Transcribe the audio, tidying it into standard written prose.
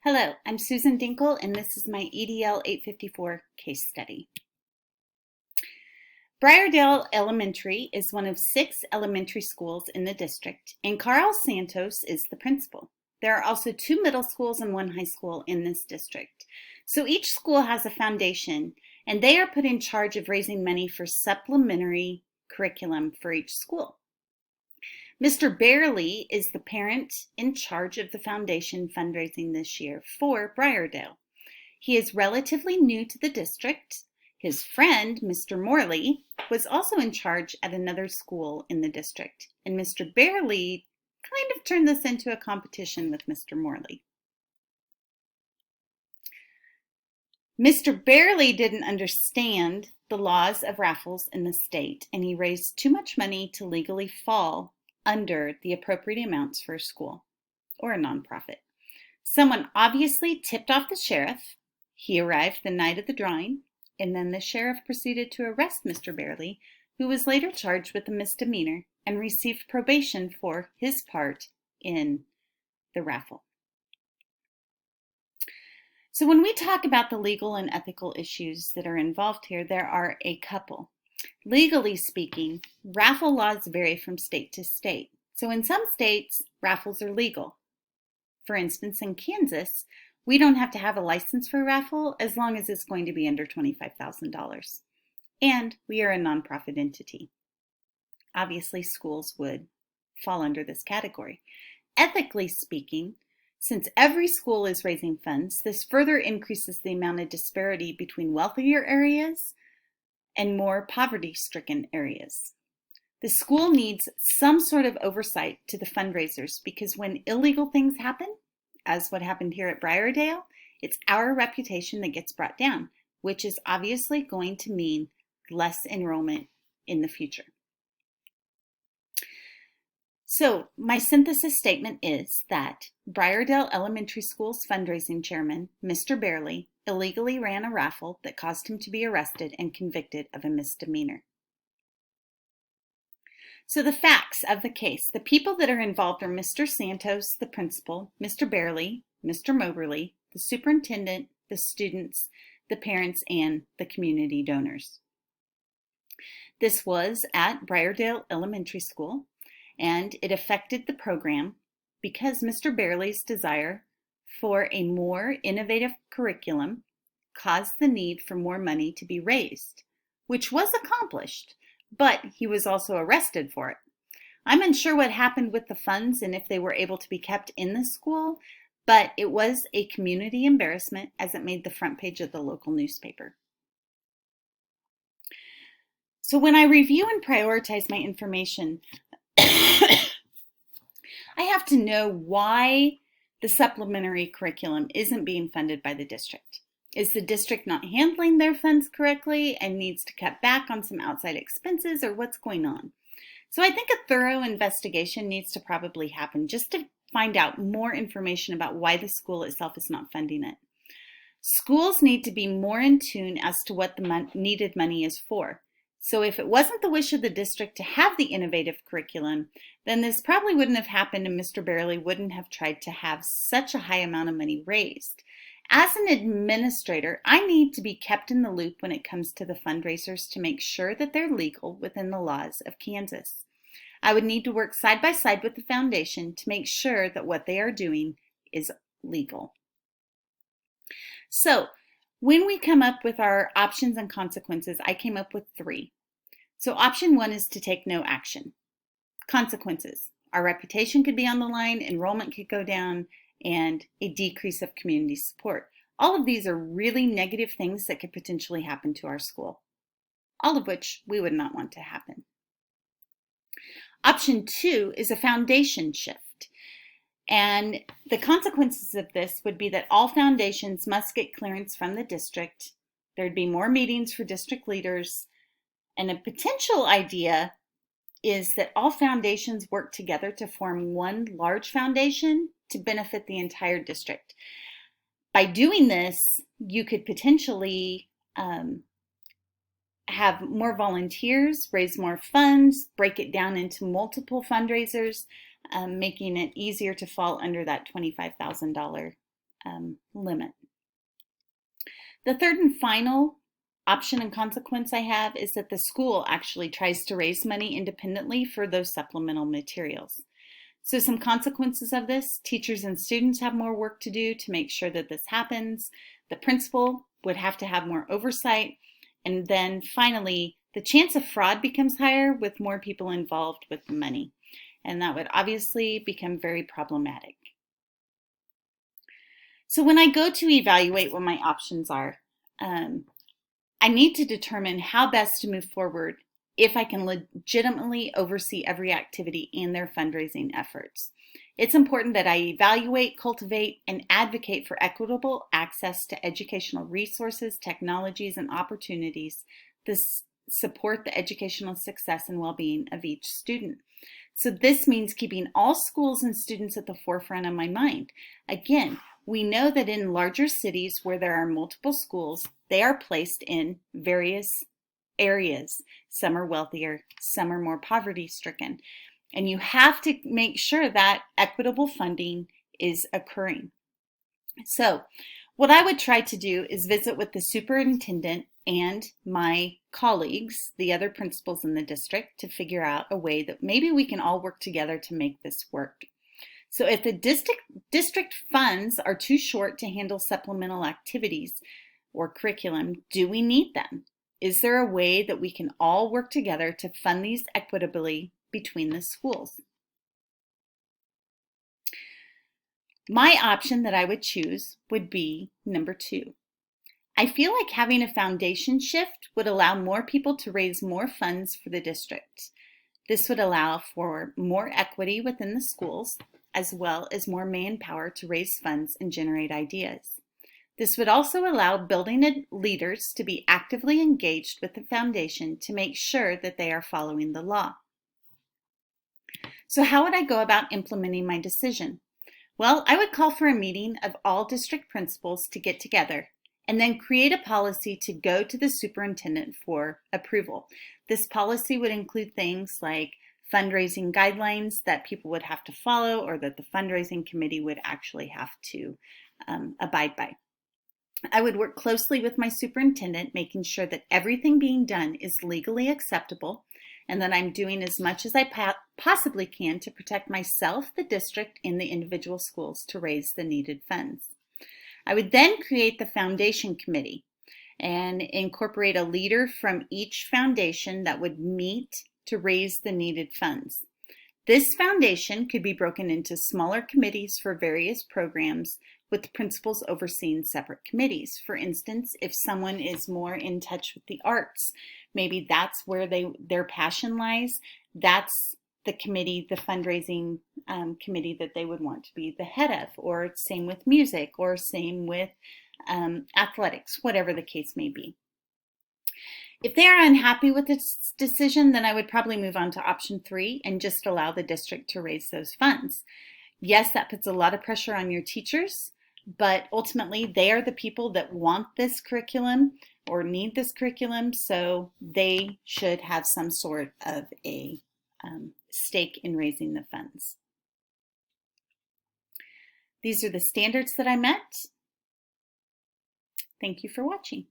Hello, I'm Susan Dinkle, and this is my EDL 854 case study. Briardale Elementary is one of 6 elementary schools in the district, and Carl Santos is the principal. There are also 2 middle schools and 1 high school in this district. So each school has a foundation, and they are put in charge of raising money for supplementary curriculum for each school. Mr. Barely is the parent in charge of the foundation fundraising this year for Briardale. He is relatively new to the district. His friend, Mr. Morley, was also in charge at another school in the district, and Mr. Barely kind of turned this into a competition with Mr. Morley. Mr. Barely didn't understand the laws of raffles in the state, and he raised too much money to legally fall under the appropriate amounts for a school or a nonprofit. Someone obviously tipped off the sheriff. He arrived the night of the drawing, and then the sheriff proceeded to arrest Mr. Barely, who was later charged with a misdemeanor and received probation for his part in the raffle. So when we talk about the legal and ethical issues that are involved here, there are a couple. Legally speaking, raffle laws vary from state to state. So in some states, raffles are legal. For instance, in Kansas, we don't have to have a license for a raffle as long as it's going to be under $25,000. And we are a nonprofit entity. Obviously, schools would fall under this category. Ethically speaking, since every school is raising funds, this further increases the amount of disparity between wealthier areas and more poverty-stricken areas. The school needs some sort of oversight to the fundraisers because when illegal things happen, as what happened here at Briardale, it's our reputation that gets brought down, which is obviously going to mean less enrollment in the future. So my synthesis statement is that Briardale Elementary School's fundraising chairman, Mr. Barely, illegally ran a raffle that caused him to be arrested and convicted of a misdemeanor. So the facts of the case, the people that are involved are Mr. Santos, the principal, Mr. Barely, Mr. Moberly, the superintendent, the students, the parents, and the community donors. This was at Briardale Elementary School, and it affected the program because Mr. Barely's desire for a more innovative curriculum caused the need for more money to be raised, which was accomplished, but he was also arrested for it. I'm unsure what happened with the funds and if they were able to be kept in the school, but it was a community embarrassment as it made the front page of the local newspaper. So when I review and prioritize my information, I have to know why the supplementary curriculum isn't being funded by the district. Is the district not handling their funds correctly and needs to cut back on some outside expenses, or what's going on? So I think a thorough investigation needs to probably happen just to find out more information about why the school itself is not funding it. Schools need to be more in tune as to what the needed money is for. So if it wasn't the wish of the district to have the innovative curriculum, then this probably wouldn't have happened and Mr. Barely wouldn't have tried to have such a high amount of money raised. As an administrator, I need to be kept in the loop when it comes to the fundraisers to make sure that they're legal within the laws of Kansas. I would need to work side by side with the foundation to make sure that what they are doing is legal. So, when we come up with our options and consequences, I came up with 3. So option 1 is to take no action. Consequences. Our reputation could be on the line, enrollment could go down, and a decrease of community support. All of these are really negative things that could potentially happen to our school, all of which we would not want to happen. Option 2 is a foundation shift. And the consequences of this would be that all foundations must get clearance from the district. There'd be more meetings for district leaders. And a potential idea is that all foundations work together to form one large foundation to benefit the entire district. By doing this, you could potentially have more volunteers, raise more funds, break it down into multiple fundraisers, making it easier to fall under that $25,000 limit. The third and final option and consequence I have is that the school actually tries to raise money independently for those supplemental materials. So some consequences of this: teachers and students have more work to do to make sure that this happens. The principal would have to have more oversight. And then finally, the chance of fraud becomes higher with more people involved with the money. And that would obviously become very problematic. So when I go to evaluate what my options are, I need to determine how best to move forward if I can legitimately oversee every activity and their fundraising efforts. It's important that I evaluate, cultivate, and advocate for equitable access to educational resources, technologies, and opportunities that support the educational success and well-being of each student. So this means keeping all schools and students at the forefront of my mind. Again, we know that in larger cities where there are multiple schools, they are placed in various areas. Some are wealthier, some are more poverty-stricken. And you have to make sure that equitable funding is occurring. So what I would try to do is visit with the superintendent and my colleagues, the other principals in the district, to figure out a way that maybe we can all work together to make this work. So if the district funds are too short to handle supplemental activities or curriculum, do we need them? Is there a way that we can all work together to fund these equitably between the schools? My option that I would choose would be number 2. I feel like having a foundation shift would allow more people to raise more funds for the district. This would allow for more equity within the schools, as well as more manpower to raise funds and generate ideas. This would also allow building leaders to be actively engaged with the foundation to make sure that they are following the law. So how would I go about implementing my decision? Well, I would call for a meeting of all district principals to get together and then create a policy to go to the superintendent for approval. This policy would include things like fundraising guidelines that people would have to follow or that the fundraising committee would actually have to abide by. I would work closely with my superintendent, making sure that everything being done is legally acceptable and that I'm doing as much as I possibly can to protect myself, the district, and the individual schools to raise the needed funds. I would then create the foundation committee and incorporate a leader from each foundation that would meet to raise the needed funds. This foundation could be broken into smaller committees for various programs with the principals overseeing separate committees. For instance, if someone is more in touch with the arts, maybe that's where their passion lies, that's the committee, the fundraising committee that they would want to be the head of, or same with music, or same with athletics, whatever the case may be. If they are unhappy with this decision, then I would probably move on to option 3 and just allow the district to raise those funds. Yes, that puts a lot of pressure on your teachers, but ultimately they are the people that want this curriculum or need this curriculum, so they should have some sort of a stake in raising the funds. These are the standards that I met. Thank you for watching.